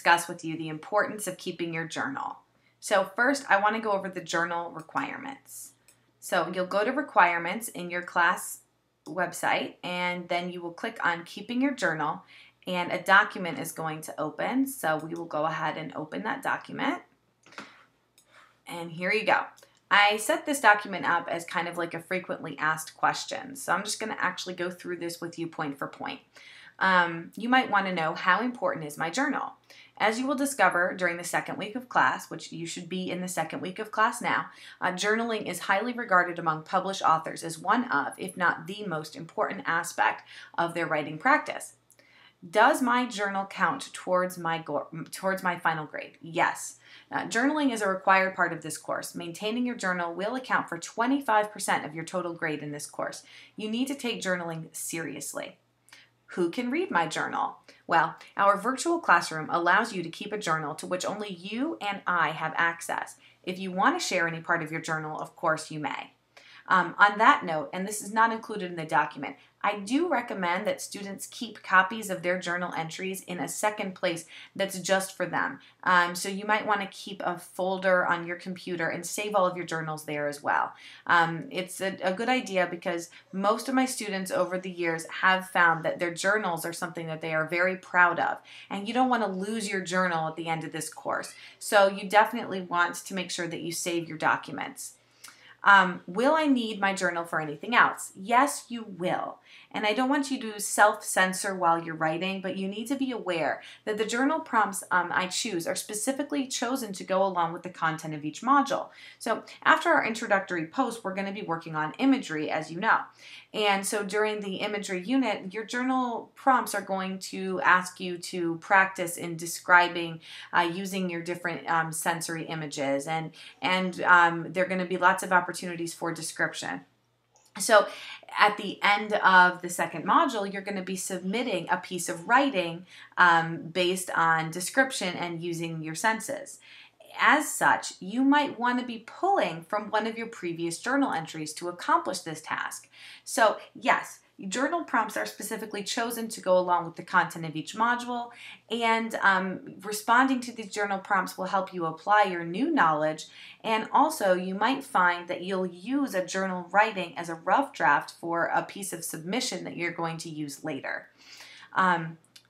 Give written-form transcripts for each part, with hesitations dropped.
discuss with you the importance of keeping your journal. So first, I want to go over the journal requirements. So you'll go to requirements in your class website, and then you will click on keeping your journal, and a document is going to open. So we will go ahead and open that document. And here you go. I set this document up as kind of like a frequently asked questions. So I'm just going to actually go through this with you point for point. You might want to know, how important is my journal? As you will discover during the second week of class, which you should be in the second week of class now, journaling is highly regarded among published authors as one of, if not the most important aspect of their writing practice. Does my journal count towards my final grade? Yes. Journaling is a required part of this course. Maintaining your journal will account for 25% of your total grade in this course. You need to take journaling seriously. Who can read my journal? Well, our virtual classroom allows you to keep a journal to which only you and I have access. If you want to share any part of your journal, of course you may. On that note, and this is not included in the document, I do recommend that students keep copies of their journal entries in a second place that's just for them. So you might want to keep a folder on your computer and save all of your journals there as well. It's a good idea because most of my students over the years have found that their journals are something that they are very proud of, and you don't want to lose your journal at the end of this course. So you definitely want to make sure that you save your documents. Will I need my journal for anything else? Yes, you will. And I don't want you to self-censor while you're writing, but you need to be aware that the journal prompts I choose are specifically chosen to go along with the content of each module. So after our introductory post, we're going to be working on imagery, as you know. And so during the imagery unit, your journal prompts are going to ask you to practice in describing using your different sensory images, and there are going to be lots of opportunities for description. So at the end of the second module, you're going to be submitting a piece of writing based on description and using your senses. As such, you might want to be pulling from one of your previous journal entries to accomplish this task. So yes, journal prompts are specifically chosen to go along with the content of each module, and responding to these journal prompts will help you apply your new knowledge, and also you might find that you'll use a journal writing as a rough draft for a piece of submission that you're going to use later.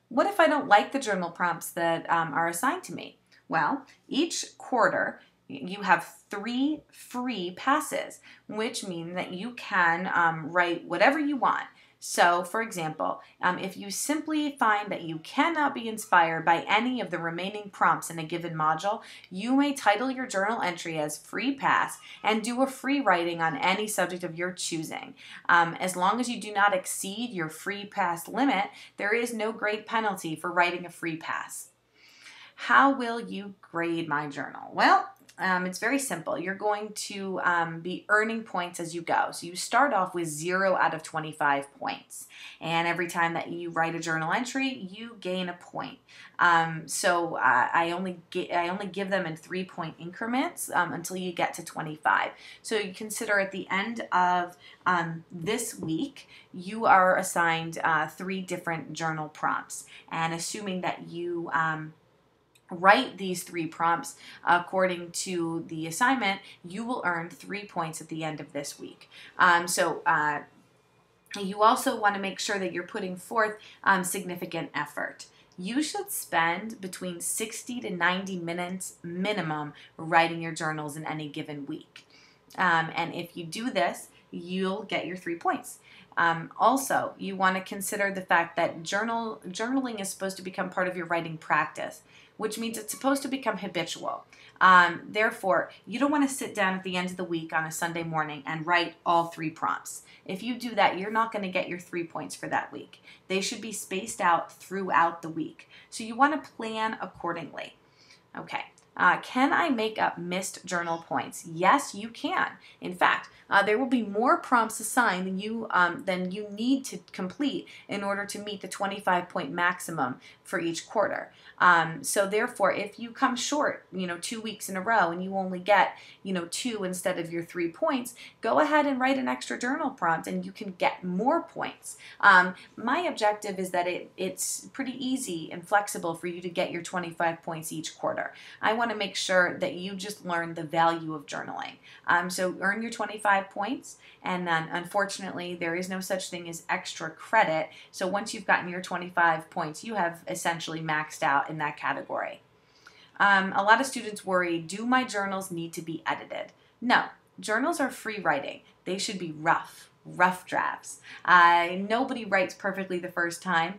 What if I don't like the journal prompts that are assigned to me? Well, each quarter you have 3 free passes, which mean that you can write whatever you want. So, for example, if you simply find that you cannot be inspired by any of the remaining prompts in a given module, you may title your journal entry as Free Pass and do a free writing on any subject of your choosing. As long as you do not exceed your Free Pass limit, there is no grade penalty for writing a Free Pass. How will you grade my journal? Well, it's very simple. You're going to be earning points as you go. So you start off with 0 out of 25 points. And every time that you write a journal entry, you gain a point. I only give them in 3-point increments until you get to 25. So you consider at the end of this week, you are assigned 3 different journal prompts. And assuming that you write these 3 prompts according to the assignment, you will earn 3 points at the end of this week. You also want to make sure that you're putting forth significant effort. You should spend between 60 to 90 minutes minimum writing your journals in any given week. And if you do this, you'll get your 3 points. Also, you want to consider the fact that journaling is supposed to become part of your writing practice, which means it's supposed to become habitual. Therefore, you don't want to sit down at the end of the week on a Sunday morning and write all 3 prompts. If you do that, you're not going to get your 3 points for that week. They should be spaced out throughout the week. So you want to plan accordingly. Okay. Can I make up missed journal points? Yes, you can. In fact, there will be more prompts assigned than you need to complete in order to meet the 25-point maximum for each quarter. So therefore, if you come short, 2 weeks in a row and you only get, 2 instead of your 3 points, go ahead and write an extra journal prompt and you can get more points. My objective is that it's pretty easy and flexible for you to get your 25 points each quarter. I want to make sure that you just learn the value of journaling. So earn your 25 points, and then unfortunately there is no such thing as extra credit. So once you've gotten your 25 points, you have essentially maxed out in that category. A lot of students worry, do my journals need to be edited? No, journals are free writing. They should be rough drafts. Nobody writes perfectly the first time.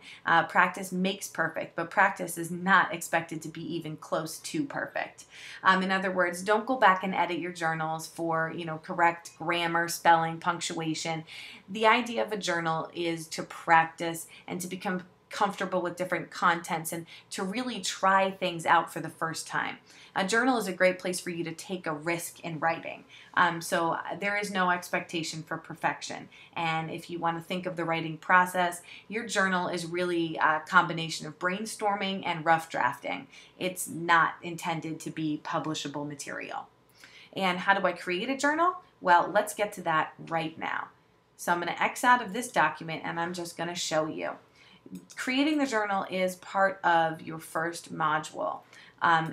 Practice makes perfect, but practice is not expected to be even close to perfect. In other words, don't go back and edit your journals for, correct grammar, spelling, punctuation. The idea of a journal is to practice and to become comfortable with different contents and to really try things out for the first time. A journal is a great place for you to take a risk in writing. So there is no expectation for perfection. And if you want to think of the writing process, your journal is really a combination of brainstorming and rough drafting. It's not intended to be publishable material. And how do I create a journal? Well, let's get to that right now. So I'm going to X out of this document and I'm just going to show you. Creating the journal is part of your first module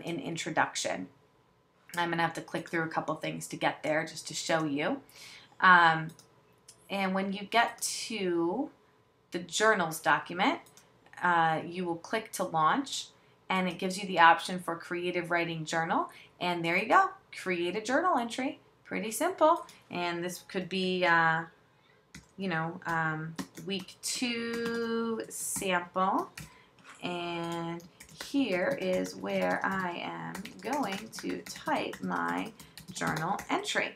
in introduction. I'm going to have to click through a couple things to get there just to show you. And when you get to the journals document, you will click to launch and it gives you the option for creative writing journal. And there you go, create a journal entry. Pretty simple. And this could be week 2 sample, and here is where I am going to type my journal entry.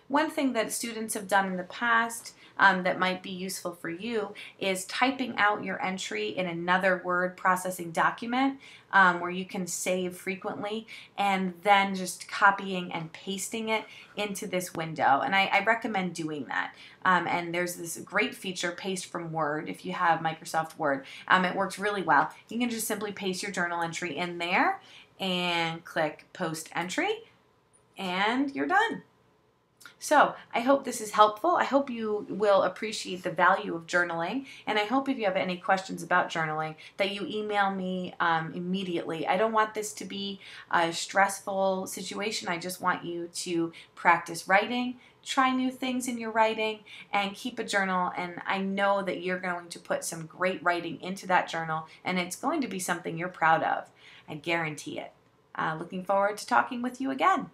One thing that students have done in the past that might be useful for you is typing out your entry in another word processing document where you can save frequently, and then just copying and pasting it into this window. And I recommend doing that. And there's this great feature, Paste from Word, if you have Microsoft Word. It works really well. You can just simply paste your journal entry in there and click Post Entry, and you're done. So I hope this is helpful. I hope you will appreciate the value of journaling, and I hope if you have any questions about journaling that you email me immediately. I don't want this to be a stressful situation. I just want you to practice writing, try new things in your writing, and keep a journal, and I know that you're going to put some great writing into that journal, and it's going to be something you're proud of. I guarantee it. Looking forward to talking with you again.